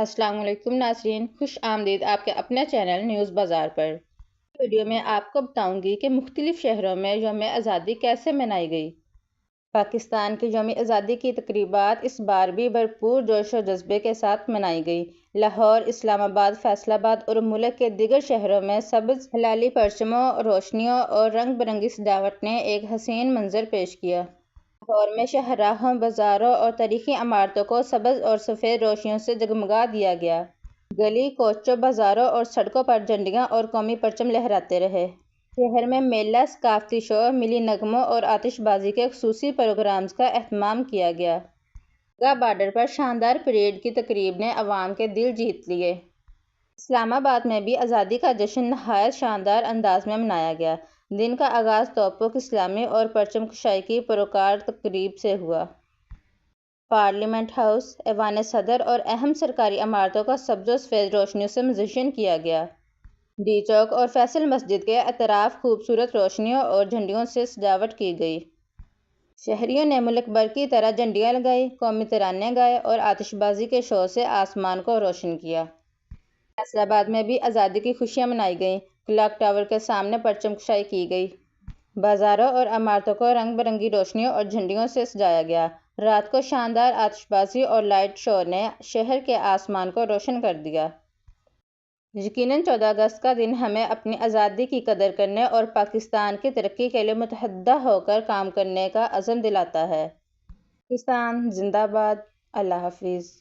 السلام علیکم ناظرین، خوش آمدید آپ کے اپنے چینل نیوز بازار پر۔ ویڈیو میں آپ کو بتاؤں گی کہ مختلف شہروں میں یوم آزادی کیسے منائی گئی۔ پاکستان کی یوم آزادی کی تقریبات اس بار بھی بھرپور جوش و جذبے کے ساتھ منائی گئی۔ لاہور، اسلام آباد، فیصل آباد اور ملک کے دیگر شہروں میں سبز ہلالی پرچموں، روشنیوں اور رنگ برنگی سجاوٹ نے ایک حسین منظر پیش کیا۔ لاہور میں شاہراہوں، بازاروں اور تاریخی عمارتوں کو سبز اور سفید روشنیوں سے جگمگا دیا گیا۔ گلی کوچوں، بازاروں اور سڑکوں پر جھنڈیاں اور قومی پرچم لہراتے رہے۔ شہر میں میلہ، ثقافتی شو، ملی نغموں اور آتش بازی کے خصوصی پروگرامز کا اہتمام کیا گیا۔ واہگہ بارڈر پر شاندار پریڈ کی تقریب نے عوام کے دل جیت لیے۔ اسلام آباد میں بھی آزادی کا جشن نہایت شاندار انداز میں منایا گیا۔ دن کا آغاز توپوں کی سلامی اور پرچم کشائی کی پروکار تقریب سے ہوا۔ پارلیمنٹ ہاؤس، ایوان صدر اور اہم سرکاری عمارتوں کا سبز و سفید روشنیوں سے مزین کیا گیا۔ ڈی چوک اور فیصل مسجد کے اطراف خوبصورت روشنیوں اور جھنڈیوں سے سجاوٹ کی گئی۔ شہریوں نے ملک بھر کی طرح جھنڈیاں لگائیں، قومی ترانے گائے اور آتش بازی کے شو سے آسمان کو روشن کیا۔ فیصل آباد میں بھی آزادی کی خوشیاں منائی گئیں۔ کلاک ٹاور کے سامنے پرچم کشائی کی گئی۔ بازاروں اور عمارتوں کو رنگ برنگی روشنیوں اور جھنڈیوں سے سجایا گیا۔ رات کو شاندار آتش بازی اور لائٹ شو نے شہر کے آسمان کو روشن کر دیا۔ یقیناً 14 اگست کا دن ہمیں اپنی آزادی کی قدر کرنے اور پاکستان کی ترقی کے لیے متحد ہو کر کام کرنے کا عزم دلاتا ہے۔ پاکستان زندہ باد۔ اللہ حافظ۔